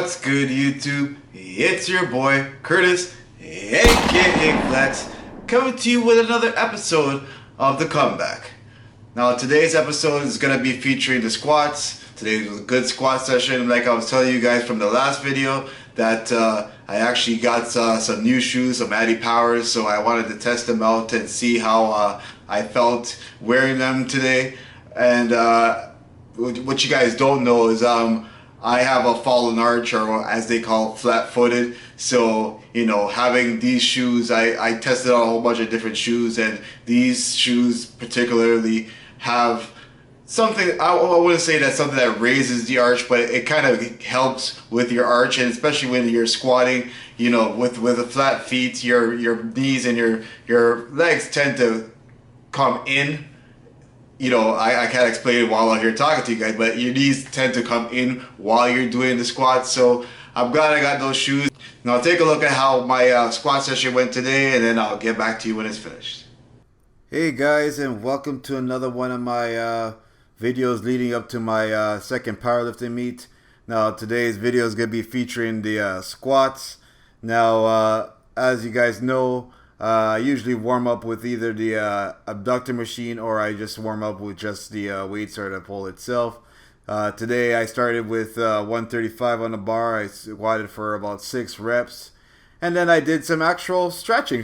What's good, YouTube? It's your boy Curtis, aka Flex, coming to you with another episode of The Comeback. Now, today's episode is going to be featuring the squats. Today was a good squat session. Like I was telling you guys from the last video, that I actually got some new shoes, some Addy Powers, so I wanted to test them out and see how I felt wearing them today. And what you guys don't know is I have a fallen arch, or as they call it, flat-footed. So, you know, having these shoes, I tested out a whole bunch of different shoes, and these shoes particularly have something, I wouldn't say that's something that raises the arch, but it kind of helps with your arch, and especially when you're squatting, you know, with the flat feet, your knees and your legs tend to come in. You know, I can't explain it while I'm here talking to you guys, but your knees tend to come in while you're doing the squats. So I'm glad I got those shoes. Now take a look at how my squat session went today, and then I'll get back to you when it's finished. Hey guys, and welcome to another one of my videos leading up to my second powerlifting meet. Now today's video is going to be featuring the squats. Now as you guys know, I usually warm up with either the abductor machine, or I just warm up with just the weights or the pole itself. Today I started with 135 on the bar. I squatted for about 6 reps. And then I did some actual stretching.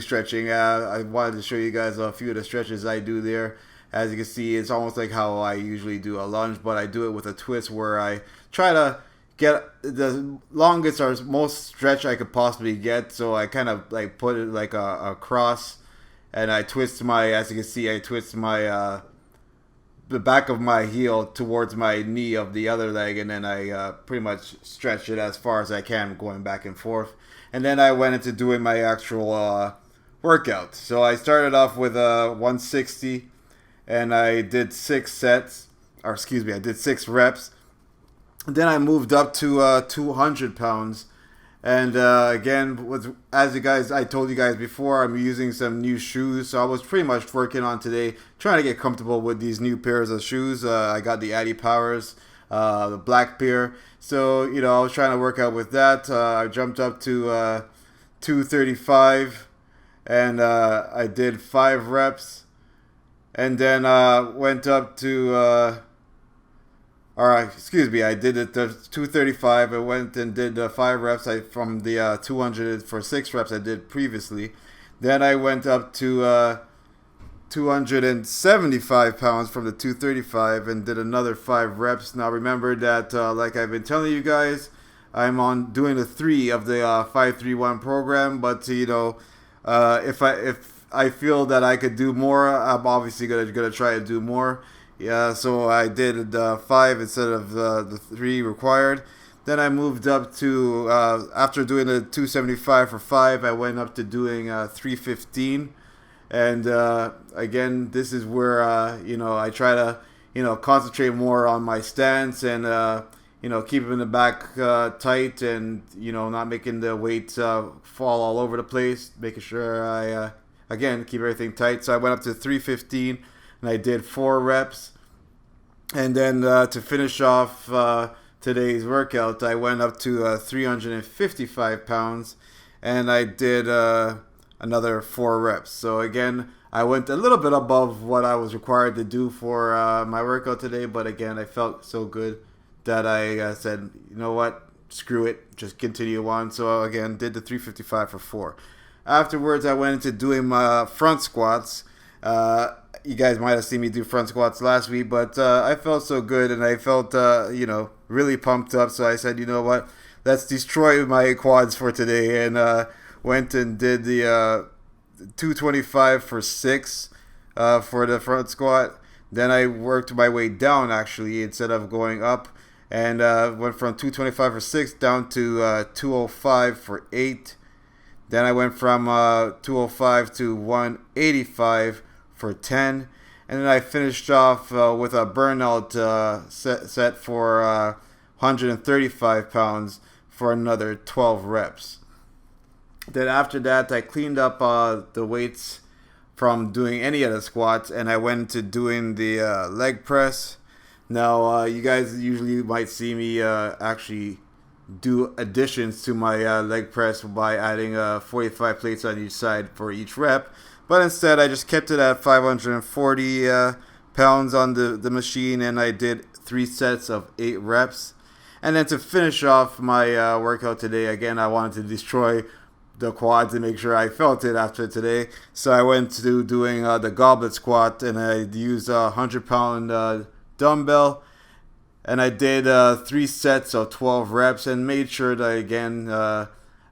I wanted to show you guys a few of the stretches I do there. As you can see, it's almost like how I usually do a lunge, but I do it with a twist where I try to get the longest or most stretch I could possibly get. So I kind of like put it like a cross, and I twist my, as you can see, I twist my the back of my heel towards my knee of the other leg, and then I pretty much stretch it as far as I can, going back and forth. And then I went into doing my actual workout. So I started off with 160, and I did 6 sets, or excuse me, I did 6 reps. Then I moved up to 200 pounds. And again, as you guys, I told you guys before, I'm using some new shoes. So I was pretty much working on today, trying to get comfortable with these new pairs of shoes. I got the Addy Powers, the black pair. So, you know, I was trying to work out with that. I jumped up to 235, and I did 5 reps. And then went up to... excuse me, I did it to 235. I went and did 5 reps from the 200 for 6 reps I did previously. Then I went up to 275 pounds from the 235 and did another 5 reps. Now remember that, like I've been telling you guys, I'm on doing the 3 of the 531 program. But you know, if I feel that I could do more, I'm obviously gonna try to do more. Yeah, so I did 5 instead of the 3 required. Then I moved up to, after doing the 275 for 5, I went up to doing 315. And again, this is where, you know, I try to, you know, concentrate more on my stance and, you know, keeping the back tight, and, you know, not making the weight fall all over the place, making sure I, again, keep everything tight. So I went up to 315. And I did 4 reps. And then to finish off today's workout, I went up to 355 pounds. And I did another 4 reps. So again, I went a little bit above what I was required to do for my workout today. But again, I felt so good that I said, you know what, screw it, just continue on. So again, did the 355 for 4. Afterwards, I went into doing my front squats. You guys might have seen me do front squats last week, but I felt so good, and I felt, you know, really pumped up. So I said, you know what, let's destroy my quads for today, and went and did the 225 for 6 for the front squat. Then I worked my way down, actually, instead of going up, and went from 225 for 6 down to 205 for 8. Then I went from 205 to 185 for 10, and then I finished off with a burnout set for 135 pounds for another 12 reps. Then after that, I cleaned up the weights from doing any of the squats, and I went to doing the leg press. Now, you guys usually might see me actually do additions to my leg press by adding 45 plates on each side for each rep. But instead, I just kept it at 540 pounds on the machine, and I did 3 sets of 8 reps. And then to finish off my workout today, again, I wanted to destroy the quads and make sure I felt it after today. So I went to doing the goblet squat, and I used a 100-pound dumbbell, and I did 3 sets of 12 reps and made sure that, again,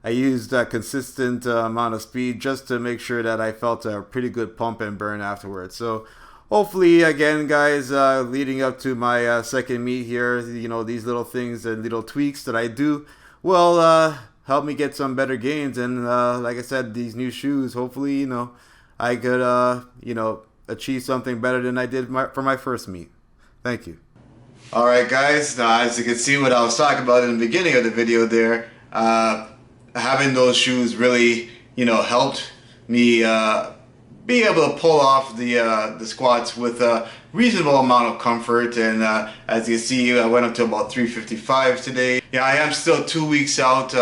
I used a consistent amount of speed just to make sure that I felt a pretty good pump and burn afterwards. So hopefully, again, guys, leading up to my second meet here, these little things and little tweaks that I do will help me get some better gains. And like I said, these new shoes, hopefully, I could, achieve something better than I did for my first meet. Thank you. All right, guys. Now, as you can see, what I was talking about in the beginning of the video there, having those shoes really, helped me be able to pull off the squats with a reasonable amount of comfort. And as you see, I went up to about 355 today. Yeah, I am still 2 weeks out.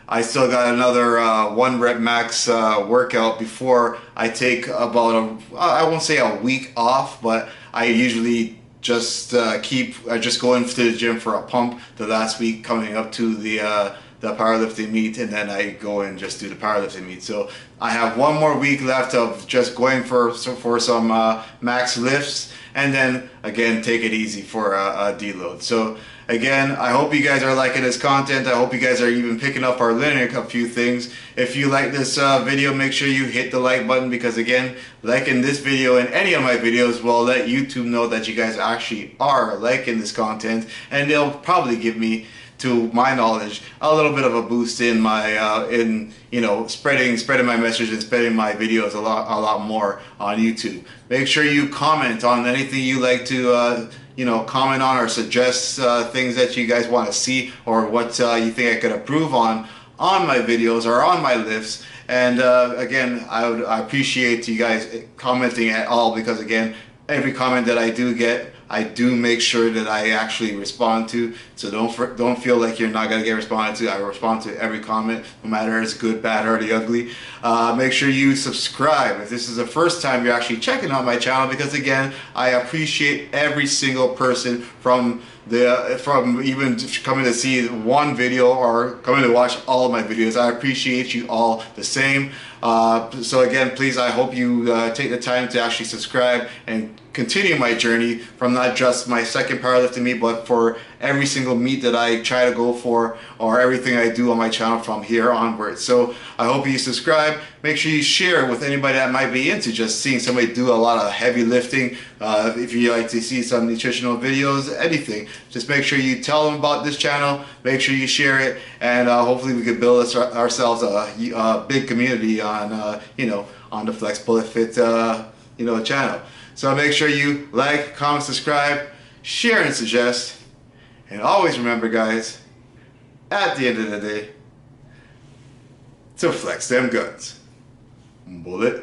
I still got another 1 rep max workout before I take about I won't say a week off, but I usually just just go into the gym for a pump the last week coming up to the powerlifting meet, and then I go and just do the powerlifting meet. So I have 1 more week left of just going for some max lifts, and then again take it easy for a deload. So again, I hope you guys are liking this content. I hope you guys are even picking up or learning a few things. If you like this video, make sure you hit the like button, because again, liking this video and any of my videos will let YouTube know that you guys actually are liking this content, and they'll probably give me, to my knowledge, a little bit of a boost in my spreading my message and spreading my videos a lot more on YouTube. Make sure you comment on anything you like to comment on, or suggest things that you guys want to see, or what you think I could improve on my videos or on my lifts. And again, I appreciate you guys commenting at all, because again, every comment that I do get, I do make sure that I actually respond to. So don't feel like you're not gonna get responded to. I respond to every comment, no matter if it's good, bad, or the ugly. Make sure you subscribe if this is the first time you're actually checking out my channel, because again, I appreciate every single person from even coming to see 1 video or coming to watch all of my videos. I appreciate you all the same. So again, please, I hope you take the time to actually subscribe and continue my journey from not just my second powerlifting meet, but for every single meet that I try to go for, or everything I do on my channel from here onwards. So I hope you subscribe. Make sure you share with anybody that might be into just seeing somebody do a lot of heavy lifting. If you like to see some nutritional videos, anything, just make sure you tell them about this channel. Make sure you share it, and hopefully we can build ourselves a big community on on the Flex Bullet Fit channel. So make sure you like, comment, subscribe, share, and suggest. And always remember, guys, at the end of the day, to flex them guns. Bullet